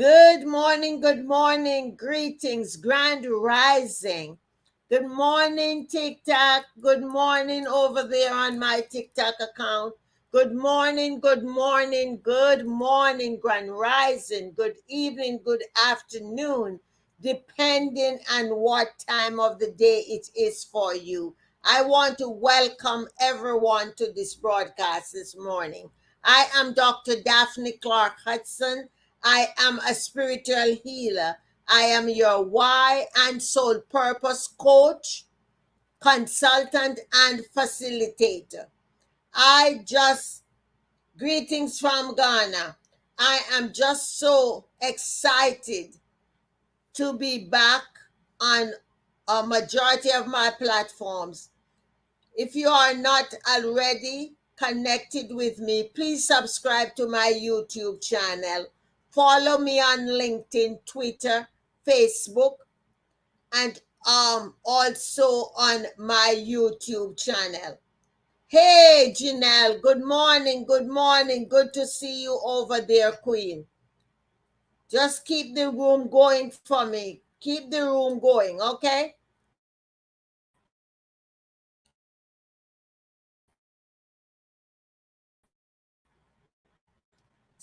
good morning, greetings, grand rising. Good morning, TikTok. Good morning over there on my TikTok account. Good morning, good morning, good morning, grand rising. Good evening, good afternoon, depending on what time of the day it is for you. I want to welcome everyone to this broadcast this morning. I am Dr. Daphne Clarke-Hudson. I am a spiritual healer. I am your why and soul purpose coach, consultant, and facilitator. I just, greetings from Ghana. I am just so excited to be back on a majority of my platforms. If you are not already connected with me, please subscribe to my YouTube channel. Follow me on LinkedIn, Twitter, Facebook, and also on my YouTube channel. Hey, Janelle, good morning, good morning. Good to see you over there, Queen. Just keep the room going for me. Keep the room going, okay?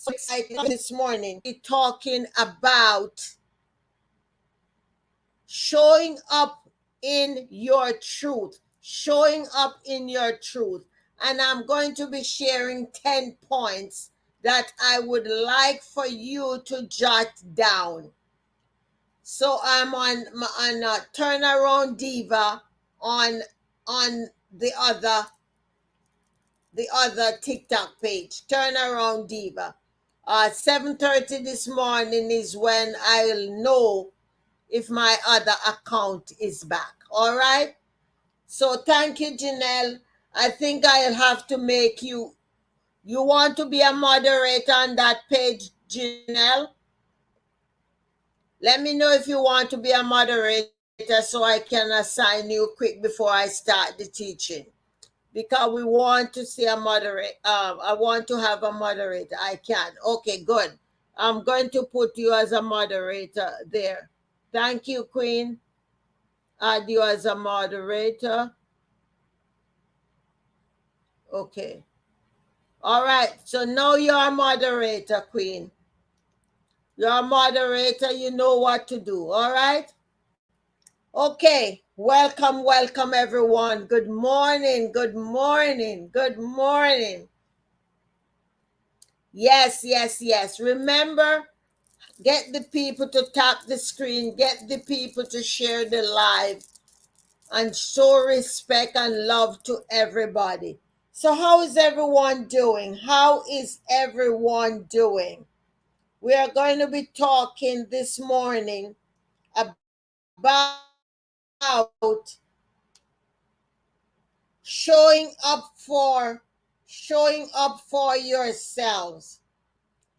So excited this morning. We're talking about showing up in your truth, showing up in your truth. And I'm going to be sharing 10 points that I would like for you to jot down. So I'm on Turnaround Diva on the other TikTok page, Turnaround Diva. 7:30 this morning is when I'll know if my other account is back. All right. So thank you, Janelle. I think I'll have to make you. You want to be a moderator on that page, Janelle? Let me know if you want to be a moderator so I can assign you quick before I start the teaching. Because we want to see a moderator. I want to have a moderator. I can. Okay, good. I'm going to put you as a moderator there. Thank you, Queen. Add you as a moderator. Okay. All right. So now you're a moderator, Queen. You're a moderator. You know what to do. All right. Okay. Welcome, welcome, everyone. Good morning. Good morning. Good morning. Yes, yes, yes. Remember, get the people to tap the screen, get the people to share the live, and show respect and love to everybody. So, how is everyone doing? How is everyone doing? We are going to be talking this morning about showing up for showing up for yourselves.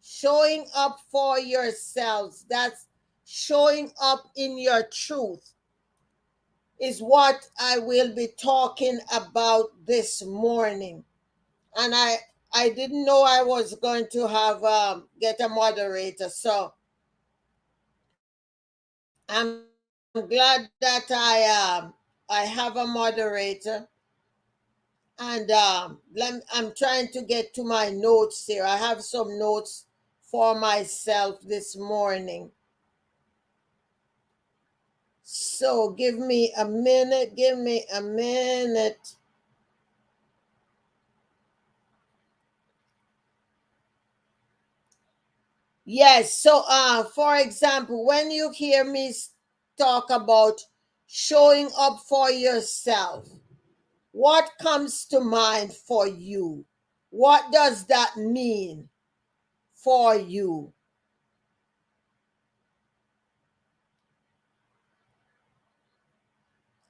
Showing up for yourselves. That's showing up in your truth is what I will be talking about this morning. And I didn't know I was going to have get a moderator, so I'm glad that I have a moderator. And I'm trying to get to my notes here. I have some notes for myself this morning. So give me a minute. Give me a minute. Yes. So for example, when you hear me talk about showing up for yourself, what comes to mind for you? What does that mean for you?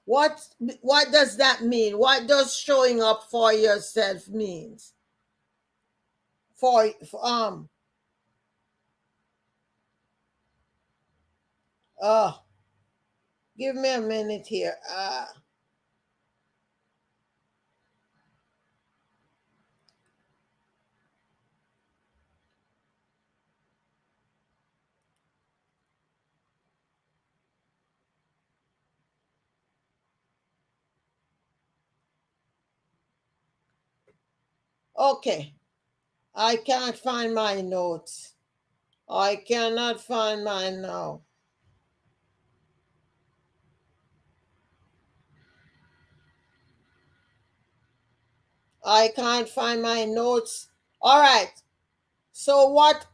What does that mean? What does showing up for yourself means? For uh give me a minute here. Okay. I can't find my notes. I cannot find mine now. I can't find my notes. All right. So what?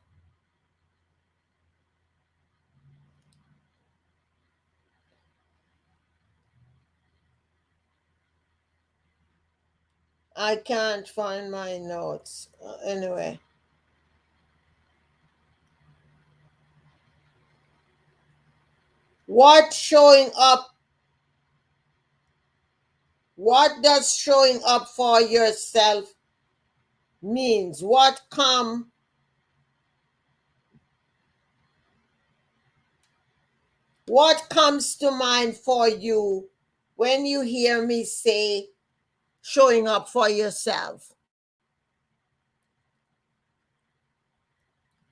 I can't find my notes. Anyway. What showing up? What does showing up for yourself means? What comes to mind for you when you hear me say showing up for yourself?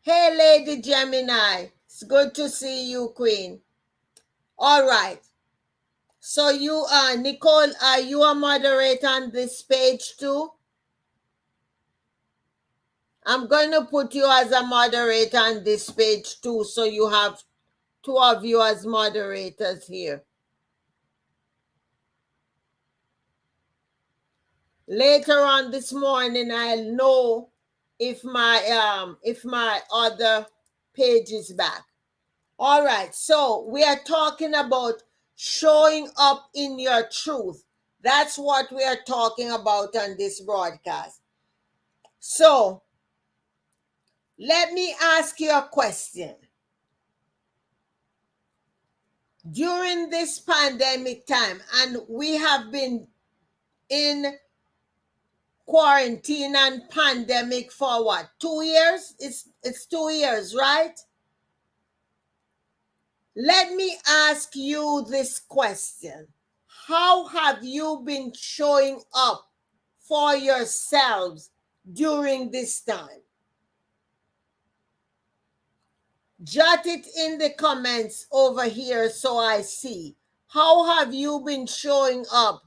Hey, Lady Gemini. It's good to see you, Queen. All right. So you are, Nicole, are you a moderator on this page too? I'm going to put you as a moderator on this page too, so you have two of you as moderators here. Later on this morning, I'll know if my other page is back. All right, so we are talking about showing up in your truth. That's what we are talking about on this broadcast. So let me ask you a question. During this pandemic time, and we have been in quarantine and pandemic for what, 2 years? It's 2 years, right? Let me ask you this question. How have you been showing up for yourselves during this time? Jot it in the comments over here so I see. How have you been showing up?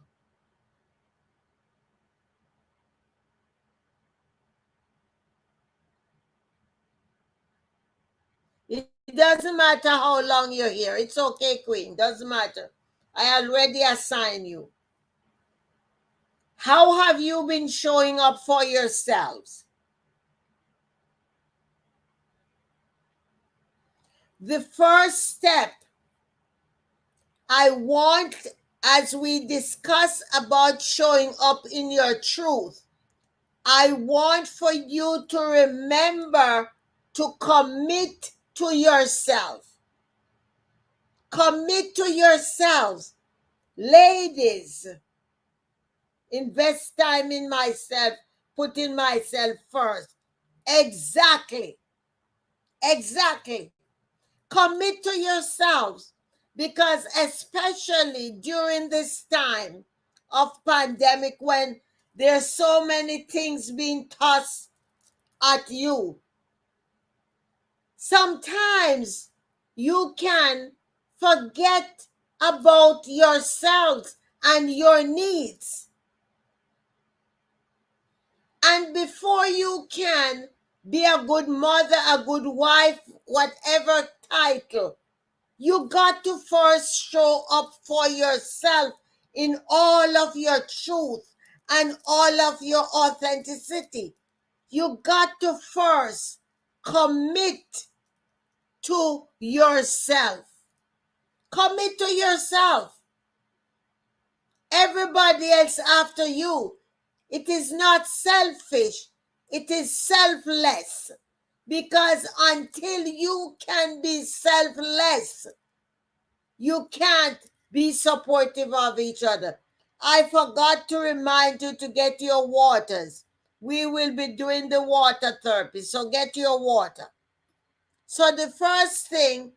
It doesn't matter how long you're here. It's okay, Queen. Doesn't matter. I already assigned you. How have you been showing up for yourselves? The first step I want, as we discuss about showing up in your truth, I want for you to remember to commit to yourself. Commit to yourselves. Ladies, invest time in myself, putting myself first. Exactly. Exactly. Commit to yourselves, because especially during this time of pandemic, when there's so many things being tossed at you, sometimes you can forget about yourselves and your needs. And before you can be a good mother, a good wife, whatever title, you got to first show up for yourself in all of your truth and all of your authenticity. You got to first commit to yourself. Commit to yourself. Everybody else after you. It is not selfish. It is selfless. Because until you can be selfless, you can't be supportive of each other. I forgot to remind you to get your waters. We will be doing the water therapy, so get your water. So the first thing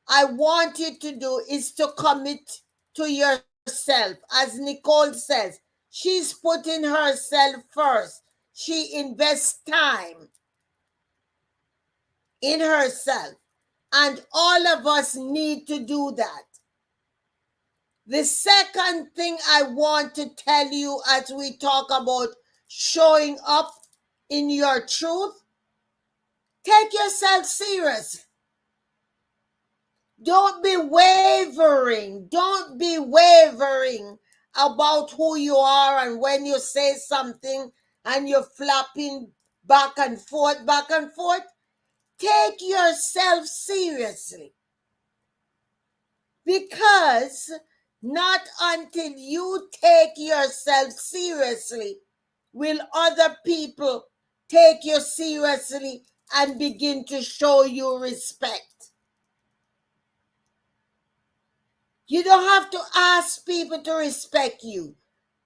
I want you to do is to commit to yourself. As Nicole says, she's putting herself first. She invests time in herself. And all of us need to do that. The second thing I want to tell you as we talk about showing up in your truth, take yourself serious. Don't be wavering. Don't be wavering about who you are, and when you say something and you're flapping back and forth, take yourself seriously. Because not until you take yourself seriously will other people take you seriously and begin to show you respect. You don't have to ask people to respect you.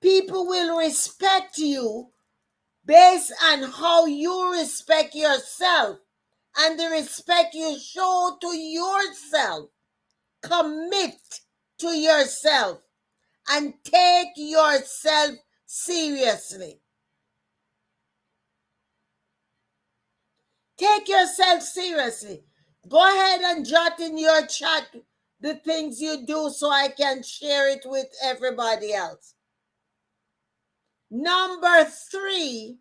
People will respect you based on how you respect yourself and the respect you show to yourself. Commit to yourself and take yourself seriously. Take yourself seriously. Go ahead and jot in your chat the things you do so I can share it with everybody else. Number 3,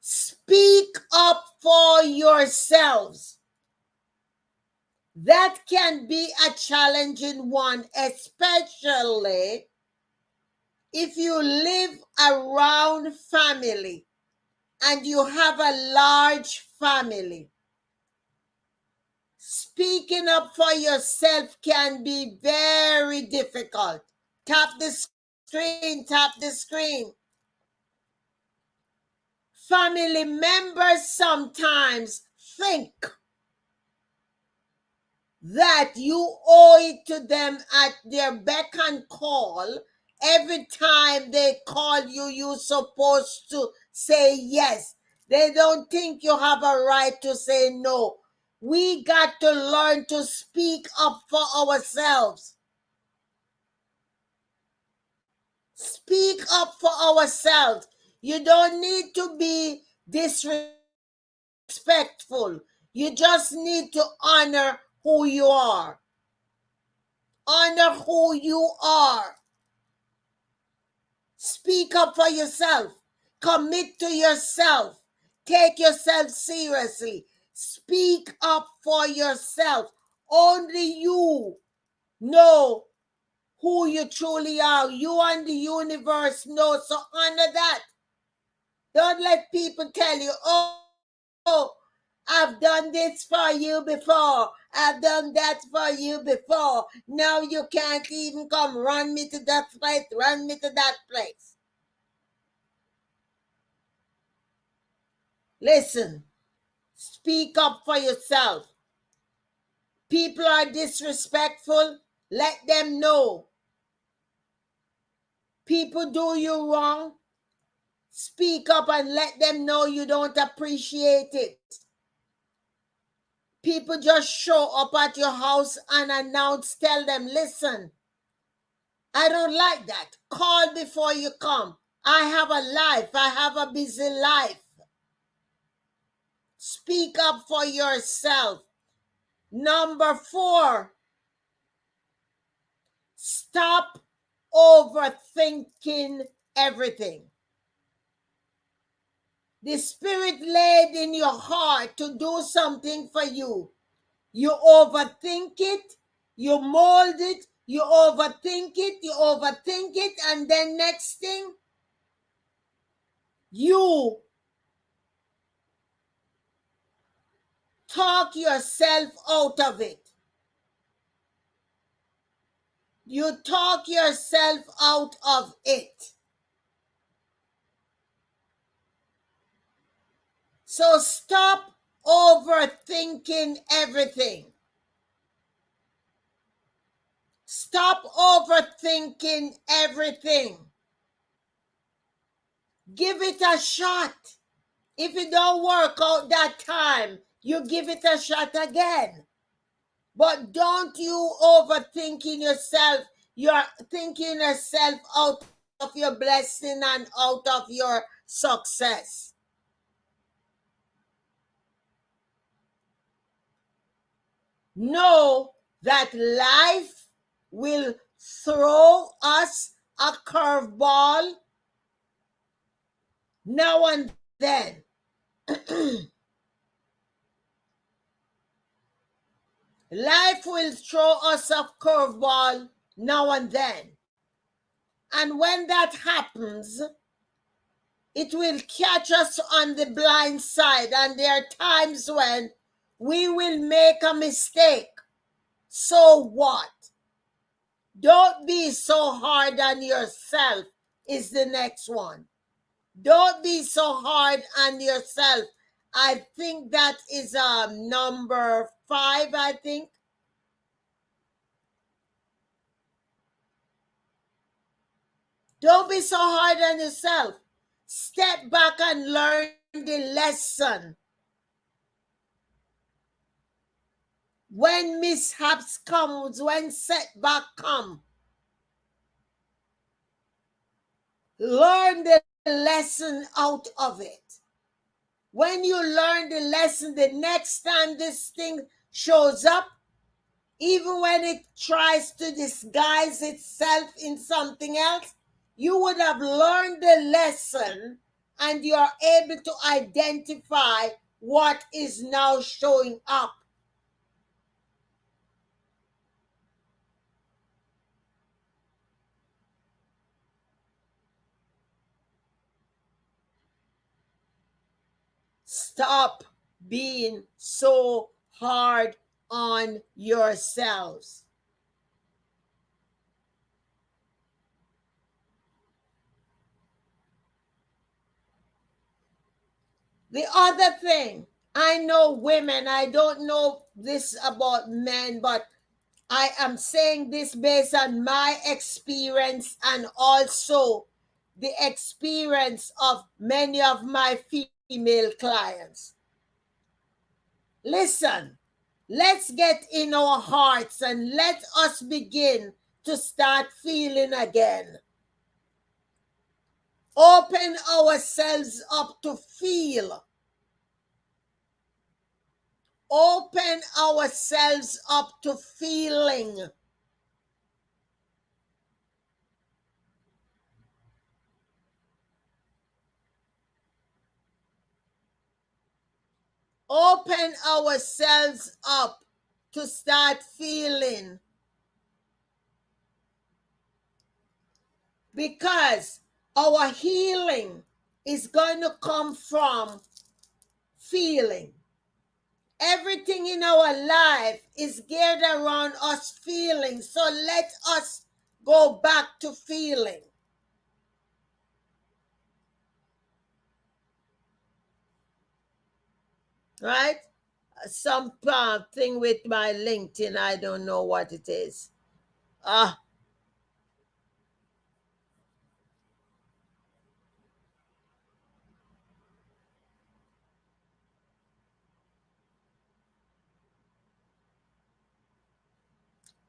speak up for yourselves. That can be a challenging one, especially if you live around family and you have a large family. Speaking up for yourself can be very difficult. Tap the screen. Family members sometimes think that you owe it to them at their beck and call. Every time they call you, you're supposed to say yes. They don't think you have a right to say no. We got to learn to speak up for ourselves. Speak up for ourselves. You don't need to be disrespectful. You just need to honor who you are. Honor who you are. Speak up for yourself. Commit to yourself. Take yourself seriously. Speak up for yourself. Only you know who you truly are. You and the universe know, so honor that. Don't let people tell you, oh, I've done this for you before. I've done that for you before. Now you can't even come. Run me to that place. Run me to that place. Listen. Speak up for yourself. People are disrespectful. Let them know. People do you wrong. Speak up and let them know you don't appreciate it. People just show up at your house unannounced. Tell them, listen, I don't like that. Call before you come. I have a life. I have a busy life. Speak up for yourself. Number 4, stop overthinking everything. The Spirit laid in your heart to do something for you. You overthink it, you mold it, you overthink it, and then next thing, you talk yourself out of it. You talk yourself out of it. So stop overthinking everything. Stop overthinking everything. Give it a shot. If it don't work out that time, you give it a shot again. But don't you overthinking yourself. You're thinking yourself out of your blessing and out of your success. Know that life will throw us a curveball now and then. Life will throw us a curveball now and then. And when that happens, it will catch us on the blind side. And there are times when we will make a mistake. So what? Don't be so hard on yourself is the next one. Don't be so hard on yourself. I think that is number 5, I think. Don't be so hard on yourself. Step back and learn the lesson. When mishaps come, when setback come, learn the lesson out of it. When you learn the lesson, the next time this thing shows up, even when it tries to disguise itself in something else, you would have learned the lesson and you are able to identify what is now showing up. Stop being so hard on yourselves. The other thing, I know women, I don't know this about men, but I am saying this based on my experience and also the experience of many of my female clients. Listen, let's get in our hearts and let us begin to start feeling again. Open ourselves up to feel. Open ourselves up to feeling. Open ourselves up to start feeling. Because our healing is going to come from feeling. Everything in our life is geared around us feeling. So let us go back to feeling. Right? Something with my LinkedIn. I don't know what it is. Ah,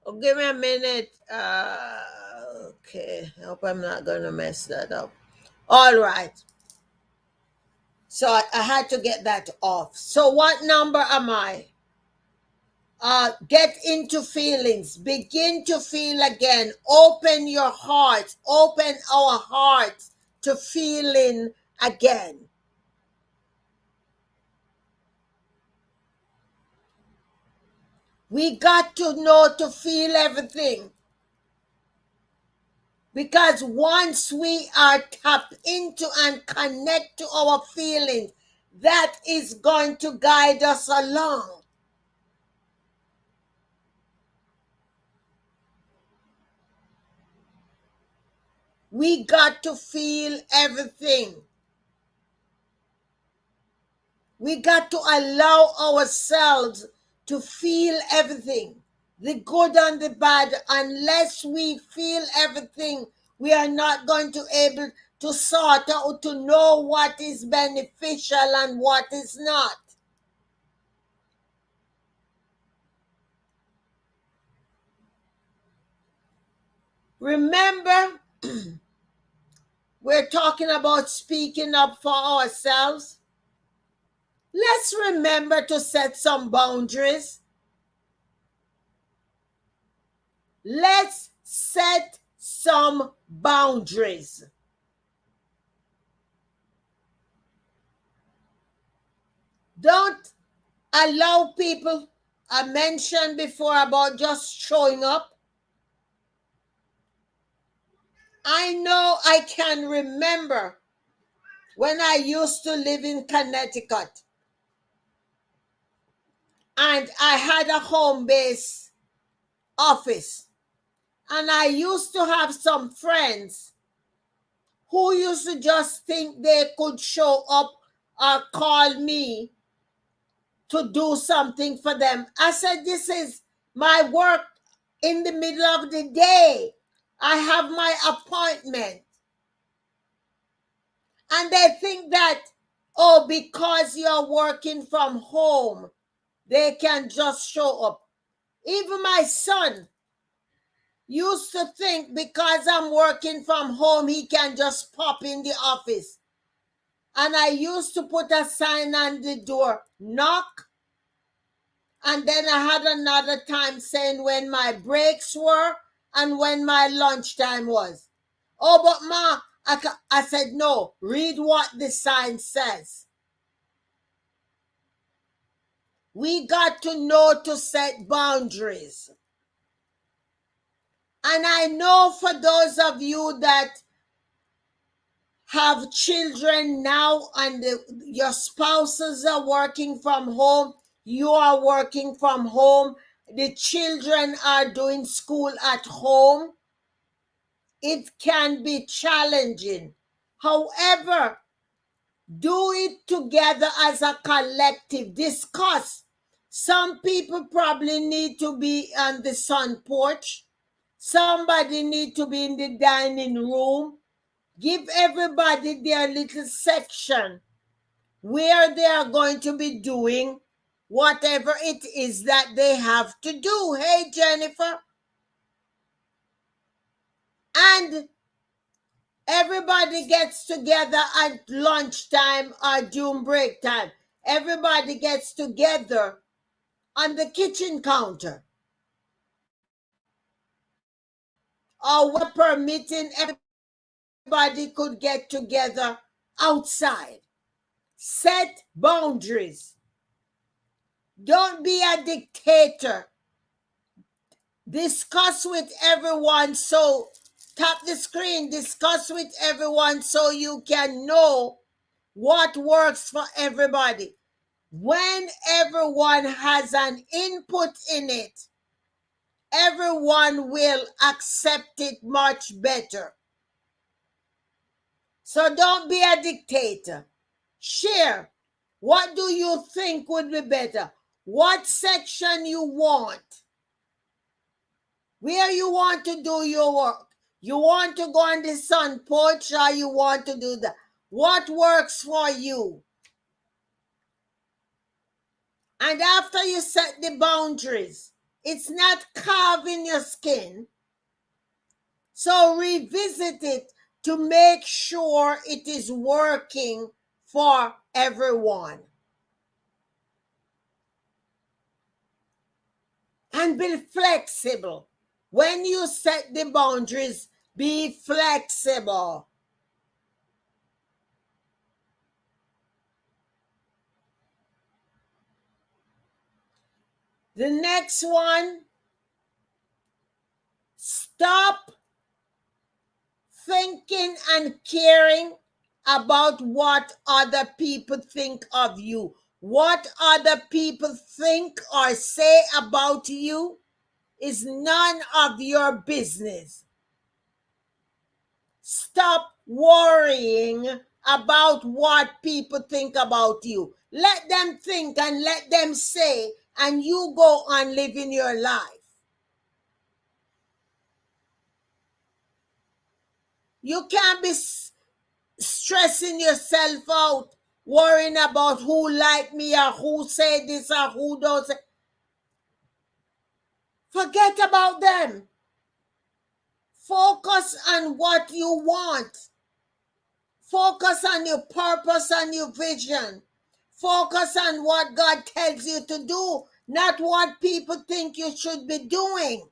oh, give me a minute. Okay. I hope I'm not going to mess that up. All right. So I had to get that off. So what number am I? Get into feelings. Begin to feel again. Open your heart. Open our hearts to feeling again. We got to know to feel everything. Because once we are tapped into and connect to our feelings, that is going to guide us along. We got to feel everything. We got to allow ourselves to feel everything, the good and the bad. Unless we feel everything, we are not going to able to sort out to know what is beneficial and what is not. Remember, we're talking about speaking up for ourselves. Let's remember to set some boundaries. Let's set some boundaries. Don't allow people. I mentioned before about just showing up. I know I can remember when I used to live in Connecticut and I had a home base office. And I used to have some friends who used to just think they could show up or call me to do something for them. I said, this is my work in the middle of the day. I have my appointment. And they think that, oh, because you're working from home, they can just show up. Even my son used to think because I'm working from home, he can just pop in the office. And I used to put a sign on the door, knock. And then I had another time saying when my breaks were and when my lunchtime was. Oh, but Ma, I said, no, read what the sign says. We got to know to set boundaries. And I know for those of you that have children now and your spouses are working from home, you are working from home, the children are doing school at home, it can be challenging. However, do it together as a collective. Discuss. Some people probably need to be on the sun porch. Somebody need to be in the dining room. Give everybody their little section where they are going to be doing whatever it is that they have to do. Hey, Jennifer. And everybody gets together at lunchtime or during break time. Everybody gets together on the kitchen counter. Or we're permitting everybody could get together outside. Set boundaries. Don't be a dictator. Discuss with everyone. So tap the screen. Discuss with everyone so you can know what works for everybody. When everyone has an input in it, everyone will accept it much better. So don't be a dictator. Share. What do you think would be better? What section you want? Where you want to do your work? You want to go on the sun porch or you want to do that? What works for you? And after you set the boundaries, it's not carving your skin. So revisit it to make sure it is working for everyone. And be flexible. When you set the boundaries, be flexible. The next one, stop thinking and caring about what other people think of you. What other people think or say about you is none of your business. Stop worrying about what people think about you. Let them think and let them say, and you go on living your life. You can't be stressing yourself out, worrying about who like me or who say this or who doesn't. Forget about them. Focus on what you want. Focus on your purpose and your vision. Focus on what God tells you to do, not what people think you should be doing.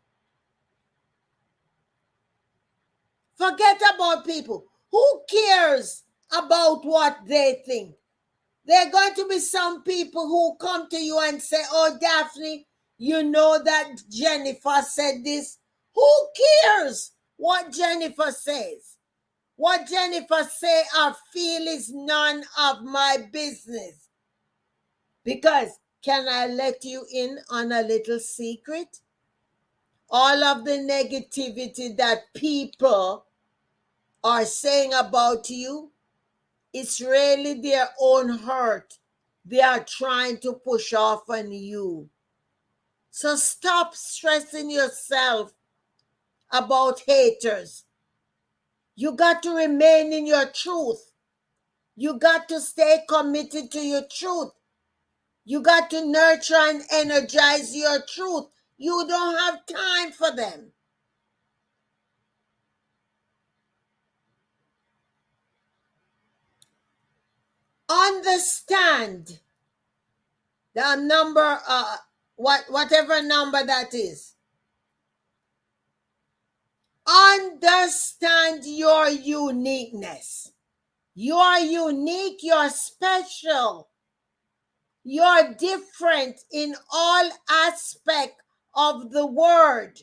Forget about people. Who cares about what they think? There are going to be some people who come to you and say, oh, Daphne, you know that Jennifer said this. Who cares what Jennifer says? What Jennifer say or feel is none of my business. Because can I let you in on a little secret? All of the negativity that people are saying about you, it's really their own hurt they are trying to push off on you. So stop stressing yourself about haters. You got to remain in your truth. You got to stay committed to your truth. You got to nurture and energize your truth. You don't have time for them. Understand the number, whatever number that is. Understand your uniqueness. You're unique, you're special. You're different in all aspects of the word.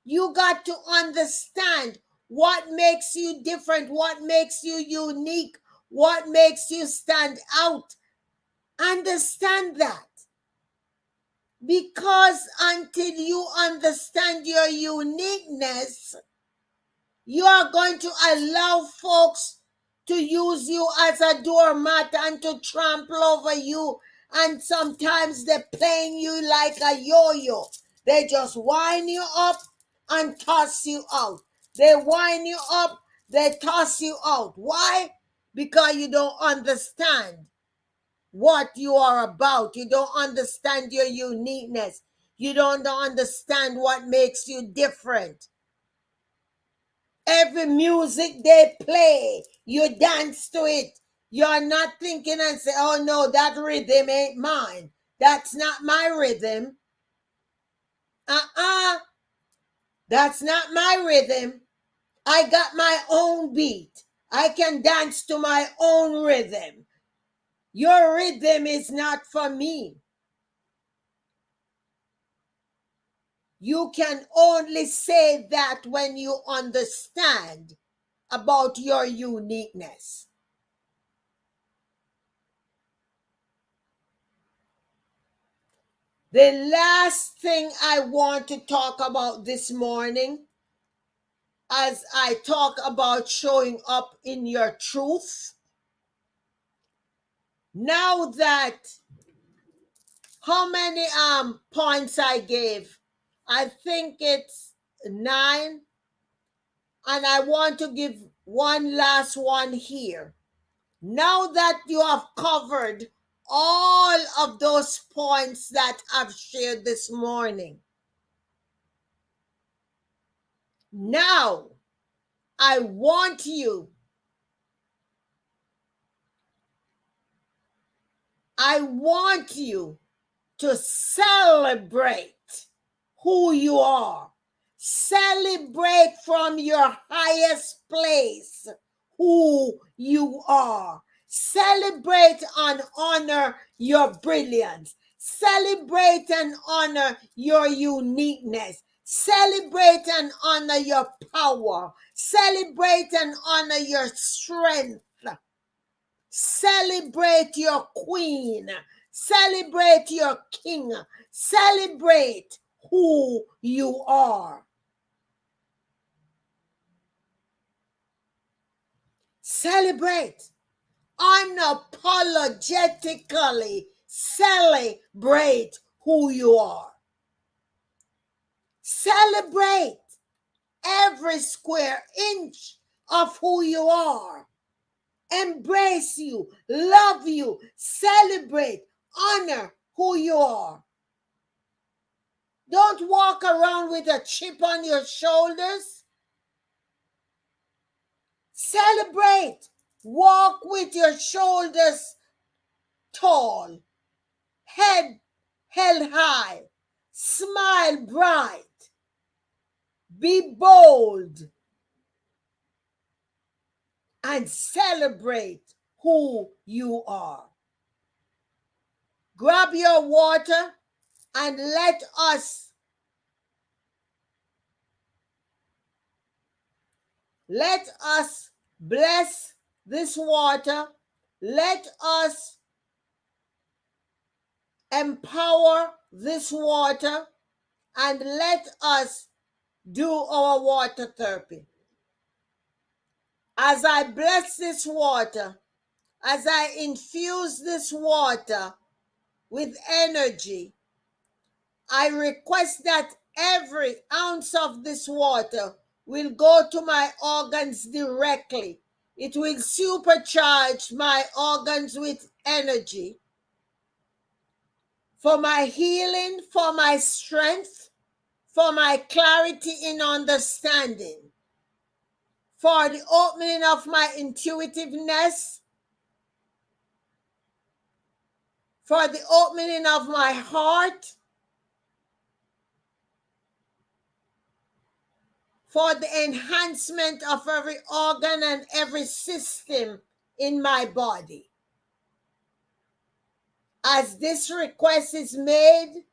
You got to understand what makes you different, what makes you unique, what makes you stand out. Understand that. Because until you understand your uniqueness, you are going to allow folks to use you as a doormat and to trample over you. And sometimes they're playing you like a yo-yo. They just wind you up and toss you out. They wind you up, they toss you out. Why? Because you don't understand what you are about. You don't understand your uniqueness. You don't understand what makes you different. Every music they play, you dance to it. You're not thinking and say, oh no, that rhythm ain't mine. That's not my rhythm. That's not my rhythm. I got my own beat. I can dance to my own rhythm. Your rhythm is not for me. You can only say that when you understand about your uniqueness. The last thing I want to talk about this morning, as I talk about showing up in your truth, now that how many points I gave? I think it's 9, and I want to give one last one here. Now that you have covered all of those points that I've shared this morning, now I want you to celebrate who you are. Celebrate from your highest place who you are. Celebrate and honor your brilliance. Celebrate and honor your uniqueness. Celebrate and honor your power. Celebrate and honor your strength. Celebrate your queen. Celebrate your king. Celebrate who you are. Celebrate. Unapologetically celebrate who you are. Celebrate every square inch of who you are. Embrace you, love you, celebrate, honor who you are. Don't walk around with a chip on your shoulders. Celebrate. Walk with your shoulders tall, head held high, smile bright, be bold, and celebrate who you are. grab your water and let us bless this water. Let us empower this water, and let us do our water therapy. As I bless this water, as I infuse this water with energy, I request that every ounce of this water will go to my organs directly. It will supercharge my organs with energy for my healing, for my strength, for my clarity in understanding, for the opening of my intuitiveness, for the opening of my heart, for the enhancement of every organ and every system in my body. As this request is made,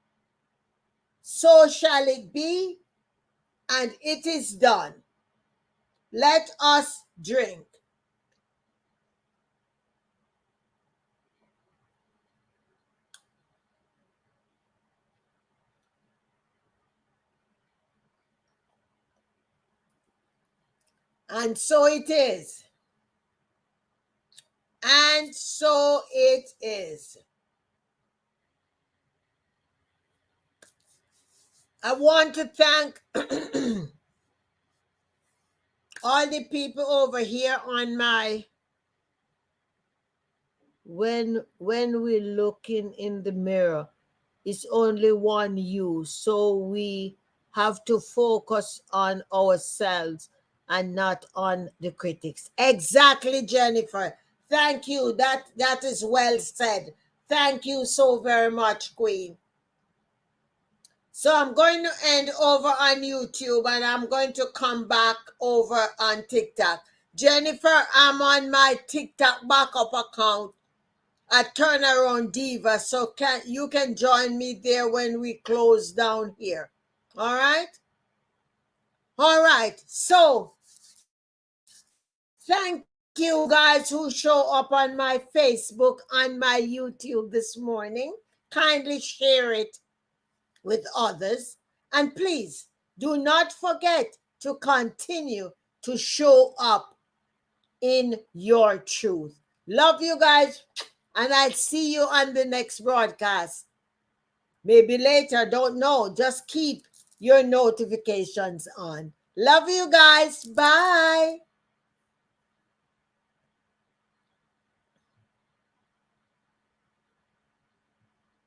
so shall it be, and it is done. Let us drink. And so it is. And so it is. I want to thank all the people over here on my, when we're looking in the mirror, it's only one you. So we have to focus on ourselves and not on the critics. Exactly, Jennifer. Thank you. That is well said. Thank you so very much, Queen. So I'm going to end over on YouTube, and I'm going to come back over on TikTok. Jennifer, I'm on my TikTok backup account at Turnaround Diva, so you can join me there when we close down here. All right? All right. So thank you guys who show up on my Facebook, on my YouTube this morning. Kindly share it with others. And please do not forget to continue to show up in your truth. Love you guys, and I'll see you on the next broadcast. Maybe later, don't know. Just keep your notifications on. Love you guys. Bye.